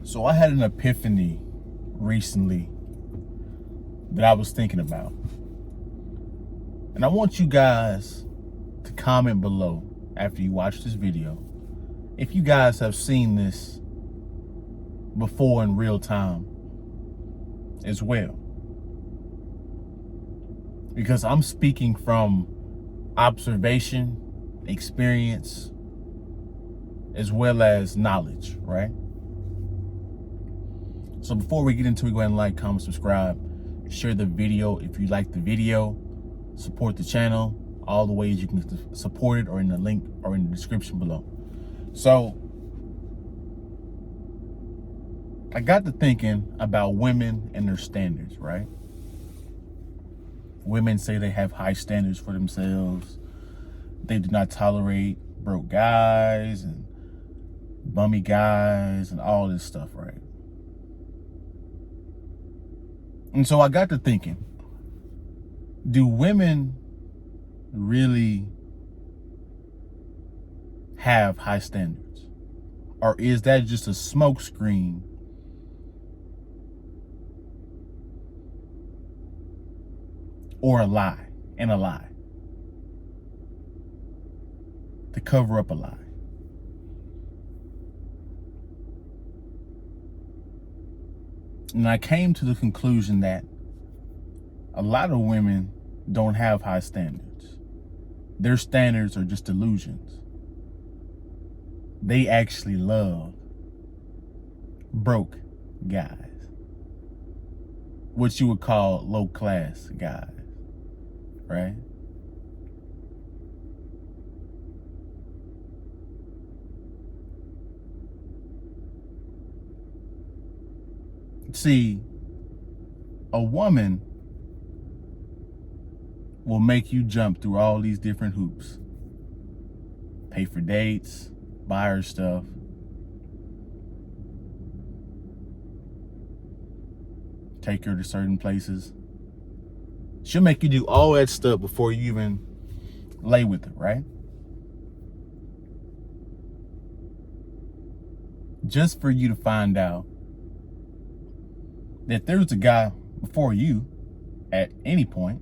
So I had an epiphany recently that I was thinking about. And I want you guys to comment below after you watch this video if you guys have seen this before in real time as well. Because I'm speaking from observation, experience, as well as knowledge, right? So before we get into it, go ahead and like, comment, subscribe, share the video if you like the video, support the channel. All the ways you can support it are in the link or in the description below. So I got to thinking about women and their standards, right? Women say they have high standards for themselves. They do not tolerate broke guys and bummy guys and all this stuff, right? And so I got to thinking, do women really have high standards? Or is that just a smokescreen or a lie and a lie to cover up a lie? And I came to the conclusion that a lot of women don't have high standards. Their standards are just illusions. They actually love broke guys, what you would call low class guys, right? See, a woman will make you jump through all these different hoops. Pay for dates, buy her stuff, take her to certain places. She'll make you do all that stuff before you even lay with her, right? Just for you to find out that there's a guy before you at any point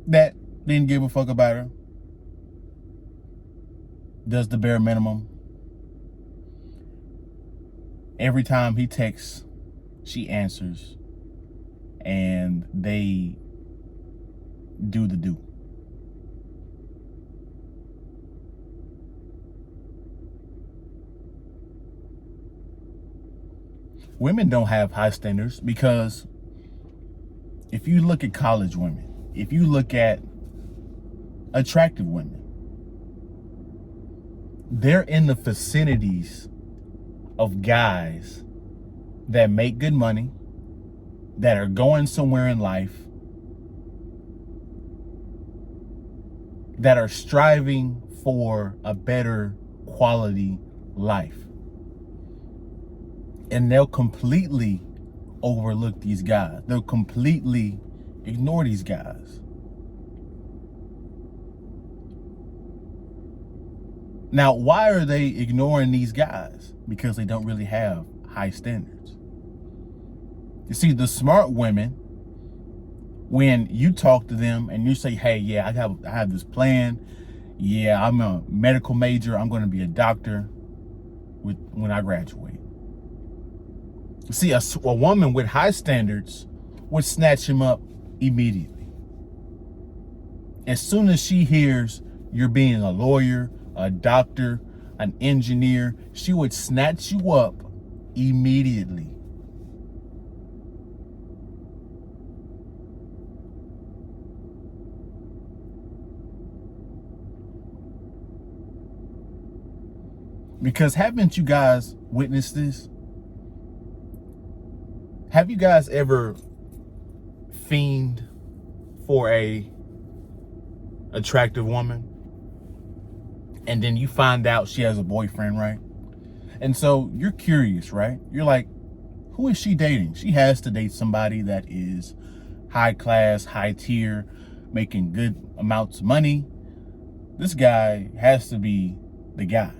that didn't give a fuck about her, does the bare minimum. Every time he texts, she answers, and they do the do. Women don't have high standards because if you look at college women, if you look at attractive women, they're in the vicinities of guys that make good money, that are going somewhere in life, that are striving for a better quality life. And they'll completely overlook these guys. They'll completely ignore these guys. Now, why are they ignoring these guys? Because they don't really have high standards. You see, the smart women, when you talk to them and you say, hey, yeah, I have this plan. Yeah, I'm a medical major. I'm going to be a doctor when I graduate. See, a woman with high standards would snatch him up immediately. As soon as she hears you're being a lawyer, a doctor, an engineer, she would snatch you up immediately. Because haven't you guys witnessed this? Have you guys ever fiend for a attractive woman and then you find out she has a boyfriend, right? And so you're curious, right? You're like, who is she dating? She has to date somebody that is high class, high tier, making good amounts of money. This guy has to be the guy,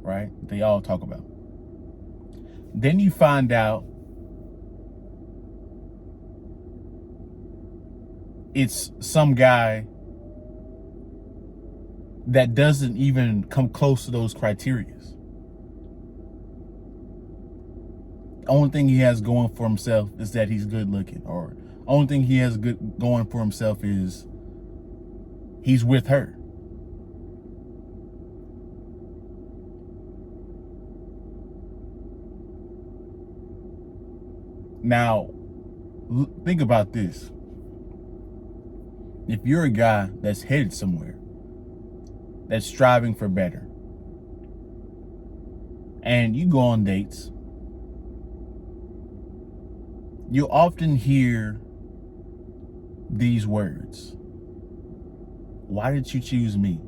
right? They all talk about. Then you find out it's some guy that doesn't even come close to those criteria. The only thing he has going for himself is that he's good looking, or only thing he has good going for himself is he's with her. Now, think about this. If you're a guy that's headed somewhere, that's striving for better, and you go on dates, you often hear these words. Why did you choose me?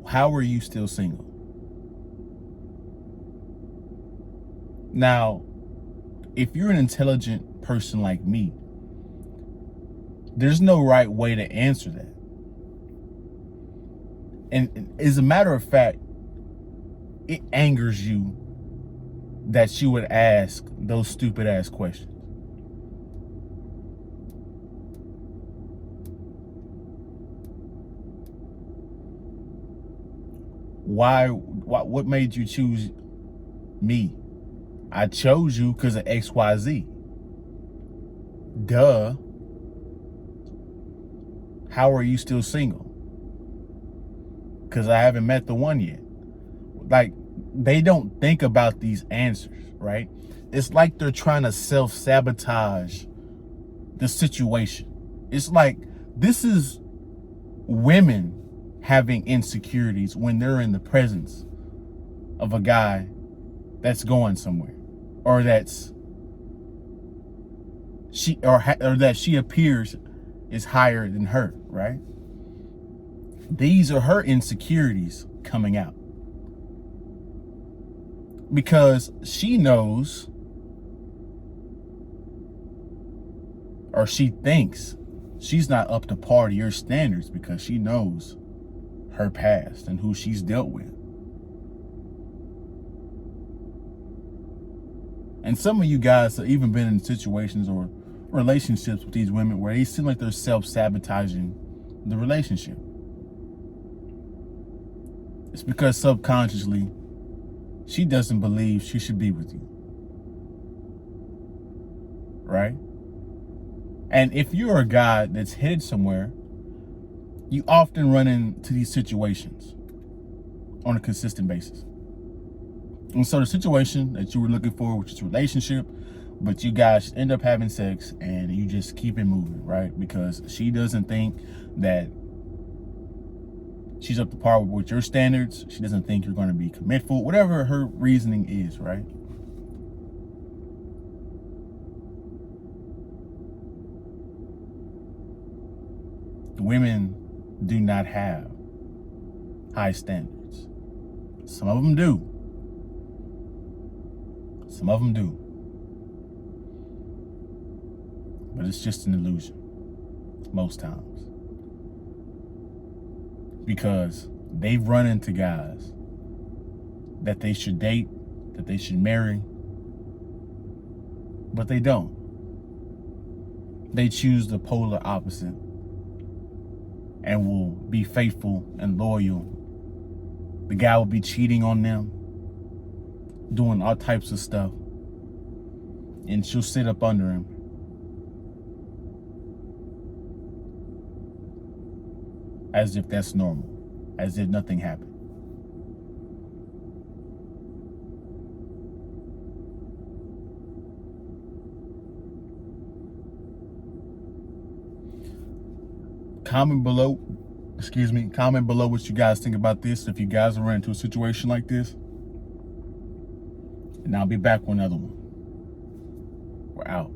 How are you still single? Now, if you're an intelligent person like me, there's no right way to answer that. And as a matter of fact, it angers you that she would ask those stupid ass questions. What made you choose me? I chose you because of XYZ. Duh. How are you still single? Because I haven't met the one yet. Like, they don't think about these answers, right? It's like they're trying to self-sabotage the situation. It's like this is women having insecurities when they're in the presence of a guy that's going somewhere, or that she appears is higher than her, right? These are her insecurities coming out, because she knows, or she thinks she's not up to par to your standards, because she knows her past and who she's dealt with. And some of you guys have even been in situations or relationships with these women where they seem like they're self-sabotaging the relationship. It's because subconsciously she doesn't believe she should be with you, right? And if you're a guy that's headed somewhere, you often run into these situations on a consistent basis. And so the situation that you were looking for, which is a relationship, but you guys end up having sex and you just keep it moving, right? Because she doesn't think that she's up to par with your standards. She doesn't think you're going to be commitful, whatever her reasoning is, right? Women do not have high standards. Some of them do. Some of them do. But it's just an illusion most times. Because they've run into guys that they should date, that they should marry, but they don't. They choose the polar opposite and will be faithful and loyal. The guy will be cheating on them, doing all types of stuff, and she'll sit up under him. As if that's normal, as if nothing happened. Comment below what you guys think about this. If you guys run into a situation like this, and I'll be back with another one. We're out.